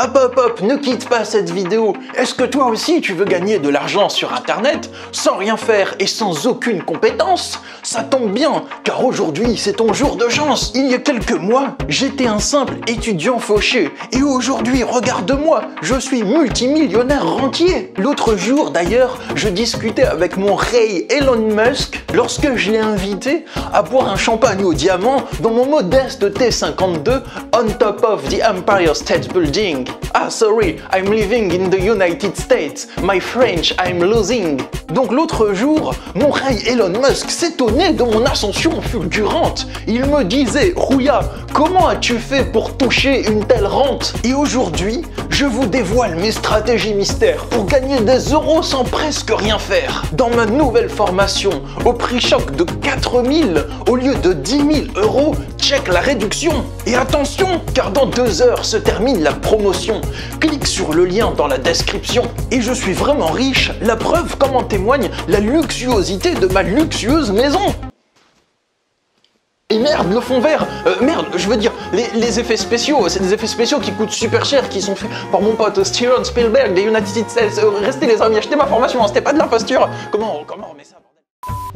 Hop hop hop, ne quitte pas cette vidéo. Est-ce que toi aussi tu veux gagner de l'argent sur internet sans rien faire et sans aucune compétence? Ça tombe bien, car aujourd'hui c'est ton jour de chance. Il y a quelques mois, j'étais un simple étudiant fauché et aujourd'hui, regarde-moi, je suis multimillionnaire rentier. L'autre jour d'ailleurs, je discutais avec mon rey Elon Musk lorsque je l'ai invité à boire un champagne au diamant dans mon modeste T52 on top of the Empire State Building. Ah sorry, I'm living in the United States. My French, I'm losing. Donc l'autre jour, mon rey Elon Musk s'étonnait de mon ascension fulgurante. Il me disait, Rouya, comment as-tu fait pour toucher une telle rente? Et aujourd'hui, je vous dévoile mes stratégies mystères pour gagner des euros sans presque rien faire. Dans ma nouvelle formation, au prix choc de 4 000 au lieu de 10 000 euros, check la réduction. Et attention, car dans 2 heures se termine la promotion. Clique sur le lien dans la description. Et je suis vraiment riche, la preuve comme en témoigne la luxuosité de ma luxueuse maison. Et merde, le fond vert, merde, je veux dire, les effets spéciaux, c'est des effets spéciaux qui coûtent super cher, qui sont faits par mon pote Steven Spielberg des United States. Restez les amis, achetez ma formation, c'était pas de l'imposture. Comment on met ça?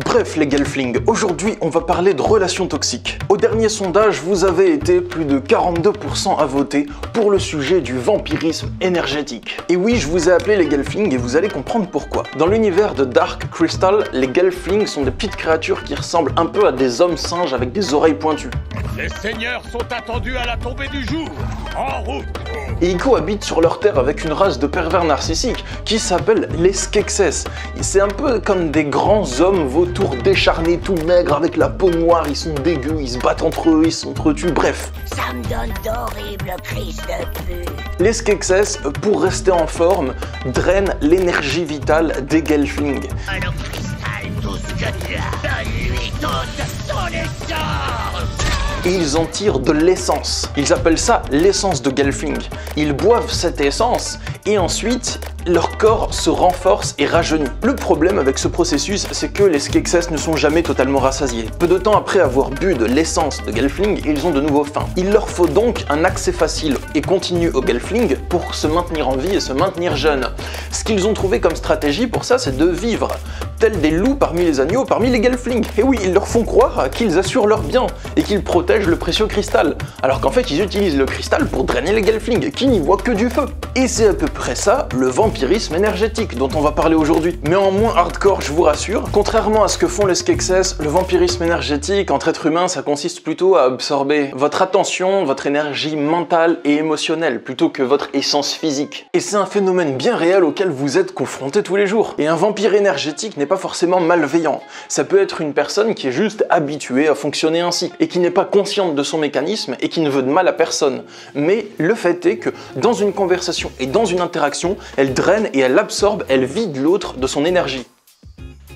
Bref les gelflings, aujourd'hui on va parler de relations toxiques. Au dernier sondage, vous avez été plus de 42% à voter pour le sujet du vampirisme énergétique. Et oui, je vous ai appelé les gelflings et vous allez comprendre pourquoi. Dans l'univers de Dark Crystal, les gelflings sont des petites créatures qui ressemblent un peu à des hommes singes avec des oreilles pointues. Les seigneurs sont attendus à la tombée du jour. En route! Et ils cohabitent sur leur terre avec une race de pervers narcissiques qui s'appelle les Skeksis. C'est un peu comme des grands hommes vautours décharnés, tout maigres, avec la peau noire, ils sont dégueux, ils se battent entre eux, ils s'entretuent, bref. Ça me donne d'horribles crises de pute. Les Skeksis, pour rester en forme, drainent l'énergie vitale des gelflings. Alors cristal, tout ce que tu as, donne-lui toute son essence. Et ils en tirent de l'essence. Ils appellent ça l'essence de gelfling. Ils boivent cette essence et ensuite leur corps se renforce et rajeunit. Le problème avec ce processus, c'est que les Skeksis ne sont jamais totalement rassasiés. Peu de temps après avoir bu de l'essence de gelfling, ils ont de nouveau faim. Il leur faut donc un accès facile et continu au gelfling pour se maintenir en vie et se maintenir jeunes. Ce qu'ils ont trouvé comme stratégie pour ça, c'est de vivre tels des loups parmi les agneaux, parmi les gelflings. Et oui, ils leur font croire qu'ils assurent leur bien et qu'ils protègent le précieux cristal, alors qu'en fait ils utilisent le cristal pour drainer les gelflings qui n'y voient que du feu. Et c'est à peu près ça le vampirisme énergétique dont on va parler aujourd'hui. Mais en moins hardcore, je vous rassure. Contrairement à ce que font les Skeksis, le vampirisme énergétique entre êtres humains, ça consiste plutôt à absorber votre attention, votre énergie mentale et émotionnelle, plutôt que votre essence physique. Et c'est un phénomène bien réel auquel vous êtes confrontés tous les jours. Et un vampire énergétique n'est pas forcément malveillant. Ça peut être une personne qui est juste habituée à fonctionner ainsi, et qui n'est pas consciente de son mécanisme, et qui ne veut de mal à personne. Mais le fait est que dans une conversation et dans une interaction, elle draine et elle absorbe, elle vide l'autre de son énergie.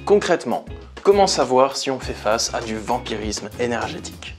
Concrètement, comment savoir si on fait face à du vampirisme énergétique?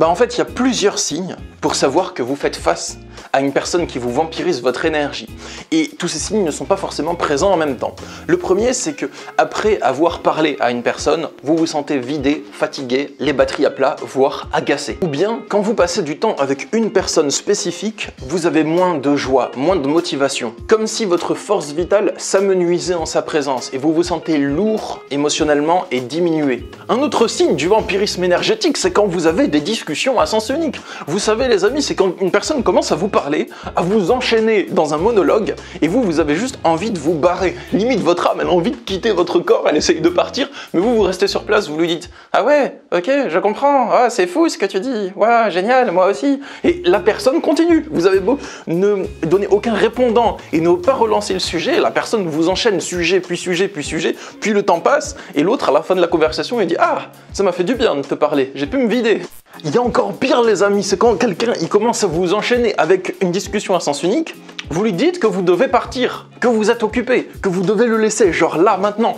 En fait, il y a plusieurs signes pour savoir que vous faites face à une personne qui vous vampirise votre énergie. Et tous ces signes ne sont pas forcément présents en même temps. Le premier, c'est que après avoir parlé à une personne, vous vous sentez vidé, fatigué, les batteries à plat, voire agacé. Ou bien, quand vous passez du temps avec une personne spécifique, vous avez moins de joie, moins de motivation. Comme si votre force vitale s'amenuisait en sa présence et vous vous sentez lourd émotionnellement et diminué. Un autre signe du vampirisme énergétique, c'est quand vous avez des discussions à sens unique. Vous savez les amis, c'est quand une personne commence à vous parler, à vous enchaîner dans un monologue, et vous avez juste envie de vous barrer. Limite, votre âme, elle a envie de quitter votre corps, elle essaye de partir, mais vous restez sur place, vous lui dites « Ah ouais, ok, je comprends, ah, c'est fou ce que tu dis, ouais, génial, moi aussi ». Et la personne continue. Vous avez beau ne donner aucun répondant et ne pas relancer le sujet, la personne vous enchaîne sujet, puis sujet, puis sujet, puis le temps passe, et l'autre, à la fin de la conversation, il dit « Ah, ça m'a fait du bien de te parler, j'ai pu me vider ». Il y a encore pire les amis, c'est quand quelqu'un il commence à vous enchaîner avec une discussion à sens unique, vous lui dites que vous devez partir, que vous êtes occupé, que vous devez le laisser, genre là, maintenant.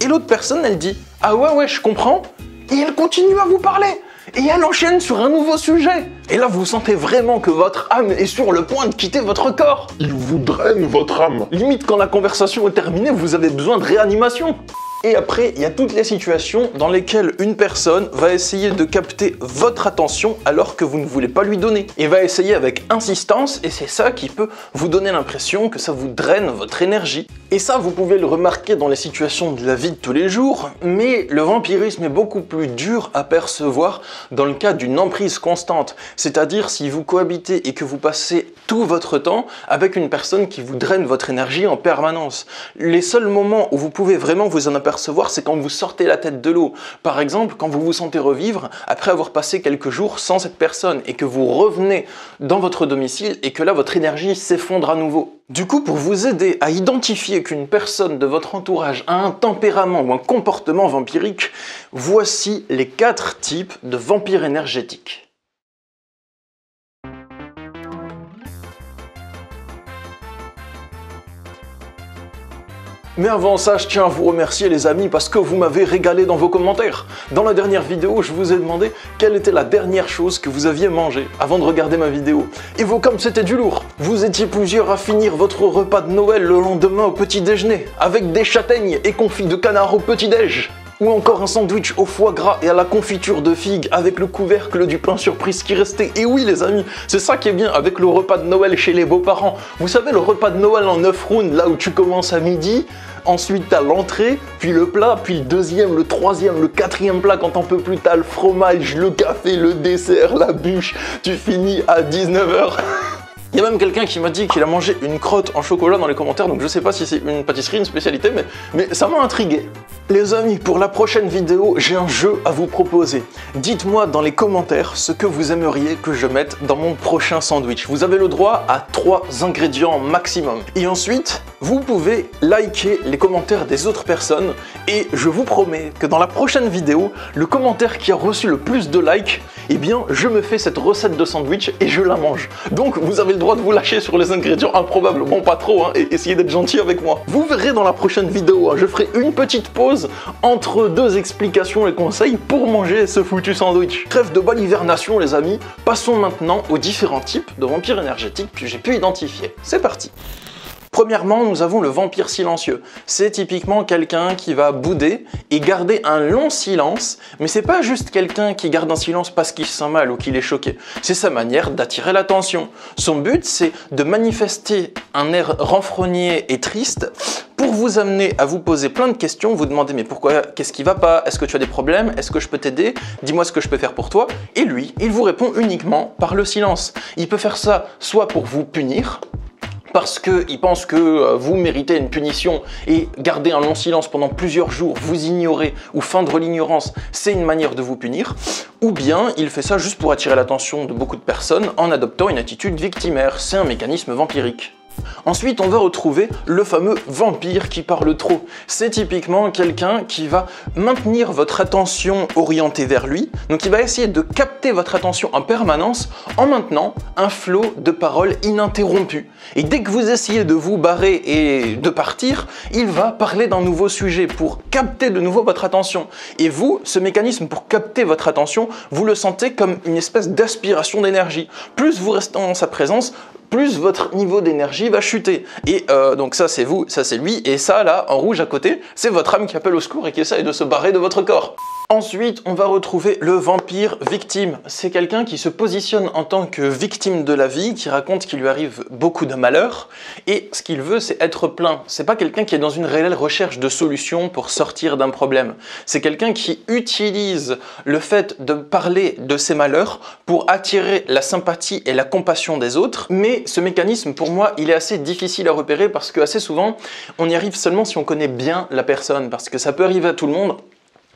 Et l'autre personne elle dit « Ah ouais, je comprends », et elle continue à vous parler. Et elle enchaîne sur un nouveau sujet. Et là, vous sentez vraiment que votre âme est sur le point de quitter votre corps. Il vous draine votre âme. Limite, quand la conversation est terminée, vous avez besoin de réanimation. Et après, il y a toutes les situations dans lesquelles une personne va essayer de capter votre attention alors que vous ne voulez pas lui donner. Et va essayer avec insistance, et c'est ça qui peut vous donner l'impression que ça vous draine votre énergie. Et ça, vous pouvez le remarquer dans les situations de la vie de tous les jours, mais le vampirisme est beaucoup plus dur à percevoir dans le cas d'une emprise constante. C'est-à-dire si vous cohabitez et que vous passez tout votre temps avec une personne qui vous draine votre énergie en permanence. Les seuls moments où vous pouvez vraiment vous en apercevoir, c'est quand vous sortez la tête de l'eau. Par exemple, quand vous vous sentez revivre après avoir passé quelques jours sans cette personne et que vous revenez dans votre domicile et que là, votre énergie s'effondre à nouveau. Du coup, pour vous aider à identifier qu'une personne de votre entourage a un tempérament ou un comportement vampirique, voici les 4 types de vampires énergétiques. Mais avant ça, je tiens à vous remercier les amis parce que vous m'avez régalé dans vos commentaires. Dans la dernière vidéo, je vous ai demandé quelle était la dernière chose que vous aviez mangée avant de regarder ma vidéo. Et vous, comme c'était du lourd, vous étiez plusieurs à finir votre repas de Noël le lendemain au petit déjeuner, avec des châtaignes et confits de canard au petit déj. Ou encore un sandwich au foie gras et à la confiture de figues avec le couvercle du pain surprise qui restait. Et oui les amis, c'est ça qui est bien avec le repas de Noël chez les beaux-parents. Vous savez, le repas de Noël en 9 rounds, là où tu commences à midi, ensuite t'as l'entrée, puis le plat, puis le deuxième, le troisième, le quatrième plat quand t'en peux plus, t'as le fromage, le café, le dessert, la bûche, tu finis à 19h. Il y a même quelqu'un qui m'a dit qu'il a mangé une crotte en chocolat dans les commentaires, donc je sais pas si c'est une pâtisserie, une spécialité, mais ça m'a intrigué. Les amis, pour la prochaine vidéo, j'ai un jeu à vous proposer. Dites-moi dans les commentaires ce que vous aimeriez que je mette dans mon prochain sandwich. Vous avez le droit à 3 ingrédients maximum. Et ensuite, vous pouvez liker les commentaires des autres personnes et je vous promets que dans la prochaine vidéo, le commentaire qui a reçu le plus de likes, eh bien, je me fais cette recette de sandwich et je la mange. Donc, vous avez le droit de vous lâcher sur les ingrédients improbables. Bon, pas trop, hein, et essayez d'être gentil avec moi. Vous verrez dans la prochaine vidéo, hein, je ferai une petite pause entre 2 explications et conseils pour manger ce foutu sandwich. Trêve de balivernation, les amis. Passons maintenant aux différents types de vampires énergétiques que j'ai pu identifier. C'est parti. Premièrement, nous avons le vampire silencieux. C'est typiquement quelqu'un qui va bouder et garder un long silence, mais c'est pas juste quelqu'un qui garde un silence parce qu'il se sent mal ou qu'il est choqué. C'est sa manière d'attirer l'attention. Son but, c'est de manifester un air renfrogné et triste pour vous amener à vous poser plein de questions, vous demander mais pourquoi, qu'est-ce qui va pas, est-ce que tu as des problèmes, est-ce que je peux t'aider, dis-moi ce que je peux faire pour toi. Et lui, il vous répond uniquement par le silence. Il peut faire ça soit pour vous punir, parce qu'il pense que vous méritez une punition et garder un long silence pendant plusieurs jours, vous ignorer ou feindre l'ignorance, c'est une manière de vous punir. Ou bien il fait ça juste pour attirer l'attention de beaucoup de personnes en adoptant une attitude victimaire. C'est un mécanisme vampirique. Ensuite, on va retrouver le fameux vampire qui parle trop. C'est typiquement quelqu'un qui va maintenir votre attention orientée vers lui, donc il va essayer de capter votre attention en permanence en maintenant un flot de paroles ininterrompu. Et dès que vous essayez de vous barrer et de partir, il va parler d'un nouveau sujet pour capter de nouveau votre attention. Et vous, ce mécanisme pour capter votre attention, vous le sentez comme une espèce d'aspiration d'énergie. Plus vous restez en sa présence, plus votre niveau d'énergie va chuter. Et donc ça c'est vous, ça c'est lui, et ça là, en rouge à côté, c'est votre âme qui appelle au secours et qui essaye de se barrer de votre corps. Ensuite, on va retrouver le vampire victime. C'est quelqu'un qui se positionne en tant que victime de la vie, qui raconte qu'il lui arrive beaucoup de malheurs, et ce qu'il veut, c'est être plein. C'est pas quelqu'un qui est dans une réelle recherche de solutions pour sortir d'un problème. C'est quelqu'un qui utilise le fait de parler de ses malheurs pour attirer la sympathie et la compassion des autres, mais ce mécanisme, pour moi, il est assez difficile à repérer parce que assez souvent, on y arrive seulement si on connaît bien la personne, parce que ça peut arriver à tout le monde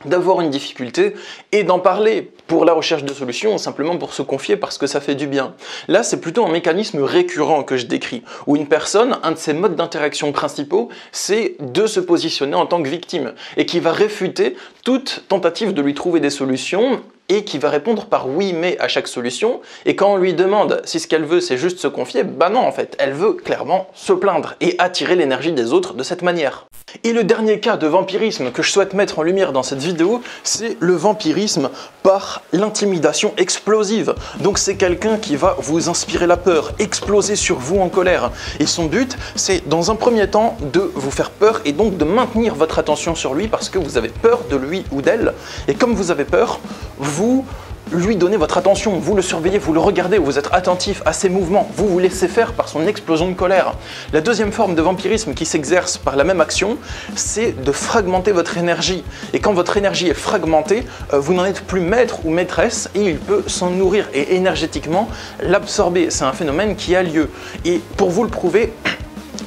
d'avoir une difficulté et d'en parler pour la recherche de solutions ou simplement pour se confier parce que ça fait du bien. Là, c'est plutôt un mécanisme récurrent que je décris, où une personne, un de ses modes d'interaction principaux, c'est de se positionner en tant que victime et qui va réfuter toute tentative de lui trouver des solutions et qui va répondre par oui mais à chaque solution, et quand on lui demande si ce qu'elle veut c'est juste se confier, bah non en fait, elle veut clairement se plaindre et attirer l'énergie des autres de cette manière. Et le dernier cas de vampirisme que je souhaite mettre en lumière dans cette vidéo, c'est le vampirisme par l'intimidation explosive. Donc c'est quelqu'un qui va vous inspirer la peur, exploser sur vous en colère. Et son but, c'est dans un premier temps de vous faire peur et donc de maintenir votre attention sur lui parce que vous avez peur de lui ou d'elle. Et comme vous avez peur, vous lui donnez votre attention, vous le surveillez, vous le regardez, vous êtes attentif à ses mouvements, vous vous laissez faire par son explosion de colère. La deuxième forme de vampirisme qui s'exerce par la même action, c'est de fragmenter votre énergie. Et quand votre énergie est fragmentée, vous n'en êtes plus maître ou maîtresse et il peut s'en nourrir et énergétiquement l'absorber. C'est un phénomène qui a lieu. Et pour vous le prouver,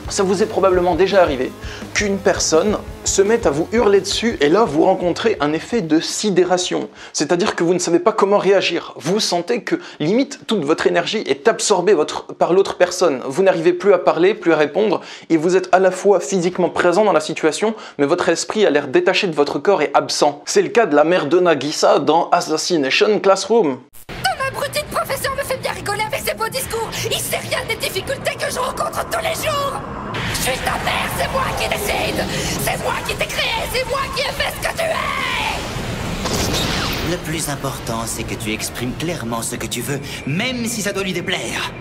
ça vous est probablement déjà arrivé qu'une personne se mette à vous hurler dessus et là vous rencontrez un effet de sidération. C'est-à-dire que vous ne savez pas comment réagir. Vous sentez que limite toute votre énergie est absorbée par l'autre personne. Vous n'arrivez plus à parler, plus à répondre et vous êtes à la fois physiquement présent dans la situation mais votre esprit a l'air détaché de votre corps et absent. C'est le cas de la mère de Nagisa dans Assassination Classroom. Ton abruti de professeur me fait bien rigoler avec ses beaux discours. Il sait rien des difficultés que je rencontre tous les jours. Je suis ta mère, c'est moi qui décide. C'est moi qui t'ai créé, c'est moi qui ai fait ce que tu es. Le plus important, c'est que tu exprimes clairement ce que tu veux, même si ça doit lui déplaire.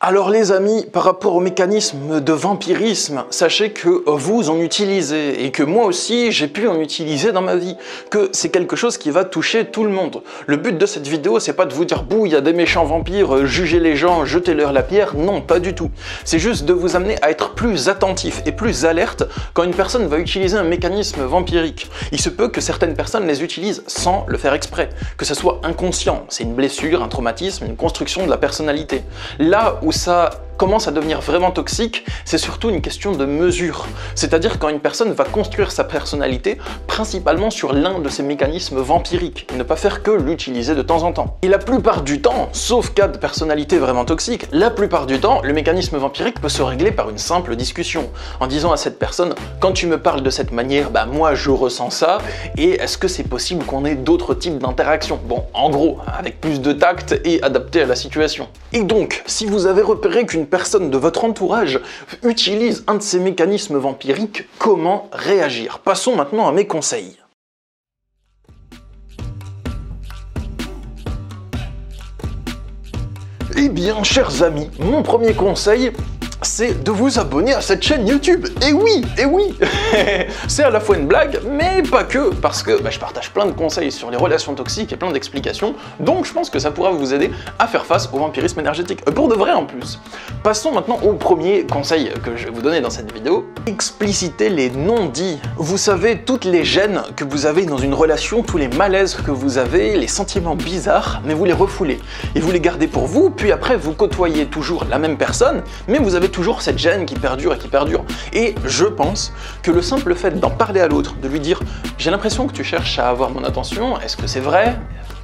Alors les amis, par rapport au mécanisme de vampirisme, sachez que vous en utilisez et que moi aussi j'ai pu en utiliser dans ma vie, que c'est quelque chose qui va toucher tout le monde. Le but de cette vidéo, c'est pas de vous dire bouh, il y a des méchants vampires, jugez les gens, jetez-leur la pierre, non, pas du tout. C'est juste de vous amener à être plus attentif et plus alerte quand une personne va utiliser un mécanisme vampirique. Il se peut que certaines personnes les utilisent sans le faire exprès, que ce soit inconscient, c'est une blessure, un traumatisme, une construction de la personnalité. Là où ça commence à devenir vraiment toxique, c'est surtout une question de mesure. C'est-à-dire quand une personne va construire sa personnalité principalement sur l'un de ces mécanismes vampiriques, et ne pas faire que l'utiliser de temps en temps. Et la plupart du temps, sauf cas de personnalité vraiment toxique, la plupart du temps, le mécanisme vampirique peut se régler par une simple discussion, en disant à cette personne, quand tu me parles de cette manière, bah moi je ressens ça, et est-ce que c'est possible qu'on ait d'autres types d'interactions? Bon, en gros, avec plus de tact et adapté à la situation. Et donc, si vous avez repéré qu'une personne de votre entourage utilise un de ces mécanismes vampiriques, comment réagir? Passons maintenant à mes conseils. Eh bien, chers amis, mon premier conseil, c'est de vous abonner à cette chaîne YouTube. Et oui, c'est à la fois une blague, mais pas que, parce que je partage plein de conseils sur les relations toxiques et plein d'explications, donc je pense que ça pourra vous aider à faire face au vampirisme énergétique, pour de vrai en plus. Passons maintenant au premier conseil que je vais vous donner dans cette vidéo. Explicitez les non-dits. Vous savez, toutes les gênes que vous avez dans une relation, tous les malaises que vous avez, les sentiments bizarres, mais vous les refoulez. Et vous les gardez pour vous, puis après vous côtoyez toujours la même personne, mais vous avez toujours cette gêne qui perdure et qui perdure. Et je pense que le simple fait d'en parler à l'autre, de lui dire « j'ai l'impression que tu cherches à avoir mon attention, est-ce que c'est vrai ?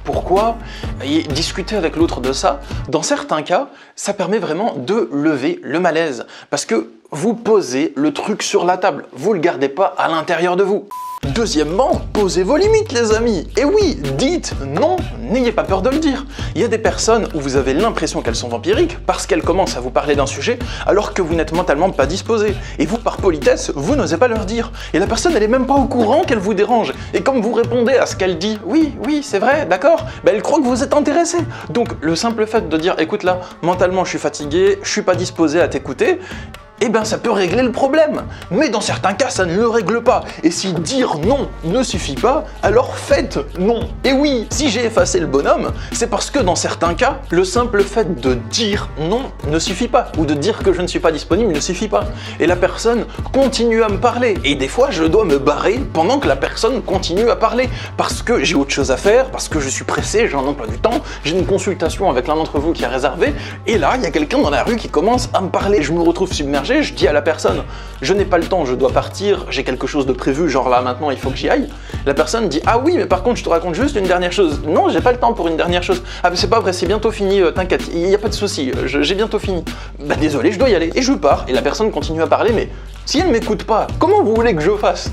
Pourquoi ?» et discuter avec l'autre de ça, dans certains cas, ça permet vraiment de lever le malaise. Parce que vous posez le truc sur la table, vous le gardez pas à l'intérieur de vous. Deuxièmement, posez vos limites les amis. Et oui, dites non, n'ayez pas peur de le dire. Il y a des personnes où vous avez l'impression qu'elles sont vampiriques parce qu'elles commencent à vous parler d'un sujet alors que vous n'êtes mentalement pas disposé. Et vous, par politesse, vous n'osez pas leur dire. Et la personne, elle est même pas au courant qu'elle vous dérange. Et comme vous répondez à ce qu'elle dit, oui, c'est vrai, d'accord, elle croit que vous êtes intéressé. Donc le simple fait de dire, écoute là, mentalement je suis fatigué, je suis pas disposé à t'écouter, eh ben ça peut régler le problème. Mais dans certains cas, ça ne le règle pas. Et si dire non ne suffit pas, alors faites non. Et oui, si j'ai effacé le bonhomme, c'est parce que dans certains cas, le simple fait de dire non ne suffit pas. Ou de dire que je ne suis pas disponible ne suffit pas. Et la personne continue à me parler. Et des fois, je dois me barrer pendant que la personne continue à parler. Parce que j'ai autre chose à faire, parce que je suis pressé, j'ai un emploi du temps, j'ai une consultation avec l'un d'entre vous qui est réservé. Et là, il y a quelqu'un dans la rue qui commence à me parler. Je me retrouve submergé. Je dis à la personne, je n'ai pas le temps, je dois partir, j'ai quelque chose de prévu, genre là maintenant il faut que j'y aille. La personne dit, ah oui, mais par contre je te raconte juste une dernière chose. Non, j'ai pas le temps pour une dernière chose. Ah mais c'est pas vrai, c'est bientôt fini, t'inquiète, il n'y a pas de souci, j'ai bientôt fini. Bah désolé, je dois y aller. Et je pars, et la personne continue à parler, mais si elle m'écoute pas, comment vous voulez que je fasse ?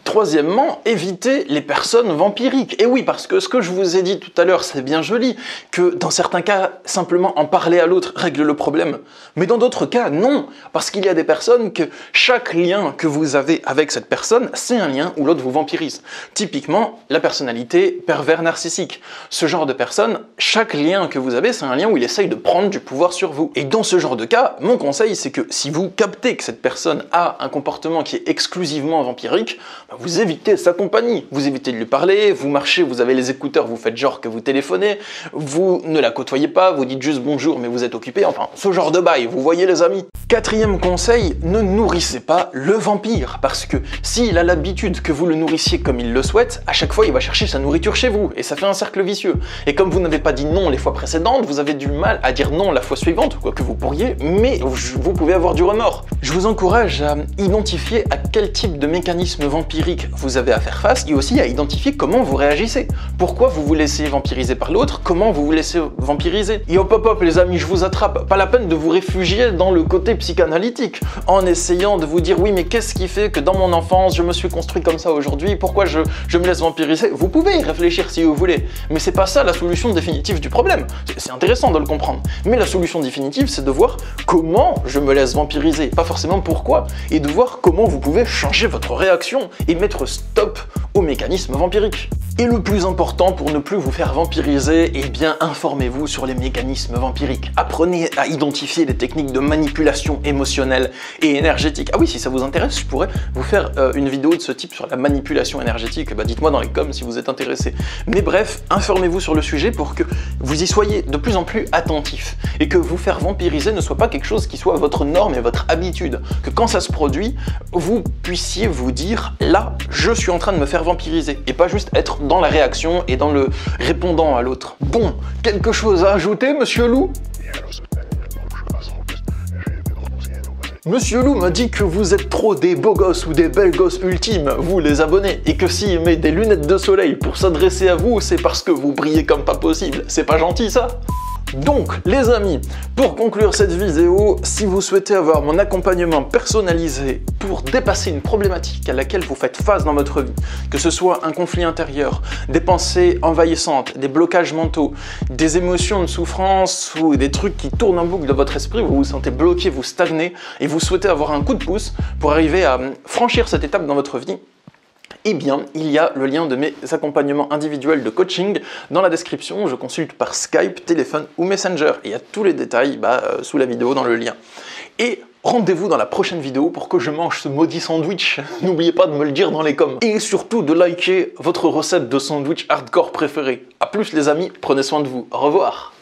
Troisièmement, évitez les personnes vampiriques. Et oui, parce que ce que je vous ai dit tout à l'heure, c'est bien joli, que dans certains cas, simplement en parler à l'autre règle le problème. Mais dans d'autres cas, non. Parce qu'il y a des personnes que chaque lien que vous avez avec cette personne, c'est un lien où l'autre vous vampirise. Typiquement, la personnalité pervers narcissique. Ce genre de personne, chaque lien que vous avez, c'est un lien où il essaye de prendre du pouvoir sur vous. Et dans ce genre de cas, mon conseil, c'est que si vous captez que cette personne a un comportement qui est exclusivement vampirique, vous évitez sa compagnie, vous évitez de lui parler, vous marchez, vous avez les écouteurs, vous faites genre que vous téléphonez, vous ne la côtoyez pas, vous dites juste bonjour mais vous êtes occupé, enfin ce genre de bail, vous voyez les amis. Quatrième conseil, ne nourrissez pas le vampire, parce que s'il a l'habitude que vous le nourrissiez comme il le souhaite, à chaque fois il va chercher sa nourriture chez vous, et ça fait un cercle vicieux. Et comme vous n'avez pas dit non les fois précédentes, vous avez du mal à dire non la fois suivante, quoique vous pourriez, mais vous pouvez avoir du remords. Je vous encourage à identifier à quel type de mécanisme vampirique vous avez à faire face, et aussi à identifier comment vous réagissez. Pourquoi vous vous laissez vampiriser par l'autre, comment vous vous laissez vampiriser. Et hop hop hop les amis, je vous attrape, pas la peine de vous réfugier dans le côté psychanalytique, en essayant de vous dire oui mais qu'est-ce qui fait que dans mon enfance je me suis construit comme ça aujourd'hui, pourquoi je me laisse vampiriser. Vous pouvez y réfléchir si vous voulez, mais c'est pas ça la solution définitive du problème. C'est intéressant de le comprendre, mais la solution définitive c'est de voir comment je me laisse vampiriser, pas forcément pourquoi, et de voir comment vous pouvez changer votre réaction et mettre stop au mécanisme vampirique. Et le plus important pour ne plus vous faire vampiriser, eh bien informez-vous sur les mécanismes vampiriques. Apprenez à identifier les techniques de manipulation émotionnelle et énergétique. Ah oui, si ça vous intéresse, je pourrais vous faire une vidéo de ce type sur la manipulation énergétique. Bah, dites-moi dans les coms si vous êtes intéressé. Mais bref, informez-vous sur le sujet pour que vous y soyez de plus en plus attentif et que vous faire vampiriser ne soit pas quelque chose qui soit votre norme et votre habitude. Que quand ça se produit, vous puissiez vous dire là, je suis en train de me faire vampiriser et pas juste être dans la réaction et dans le répondant à l'autre. Bon, quelque chose à ajouter, Monsieur Loup ? Monsieur Loup m'a dit que vous êtes trop des beaux gosses ou des belles gosses ultimes, vous les abonnés, et que s'il met des lunettes de soleil pour s'adresser à vous, c'est parce que vous brillez comme pas possible. C'est pas gentil ça ? Donc, les amis, pour conclure cette vidéo, si vous souhaitez avoir mon accompagnement personnalisé pour dépasser une problématique à laquelle vous faites face dans votre vie, que ce soit un conflit intérieur, des pensées envahissantes, des blocages mentaux, des émotions de souffrance ou des trucs qui tournent en boucle dans votre esprit, vous vous sentez bloqué, vous stagnez et vous souhaitez avoir un coup de pouce pour arriver à franchir cette étape dans votre vie, eh bien, il y a le lien de mes accompagnements individuels de coaching dans la description. Je consulte par Skype, téléphone ou Messenger. Et il y a tous les détails sous la vidéo dans le lien. Et rendez-vous dans la prochaine vidéo pour que je mange ce maudit sandwich. N'oubliez pas de me le dire dans les coms. Et surtout de liker votre recette de sandwich hardcore préférée. A plus les amis, prenez soin de vous. Au revoir.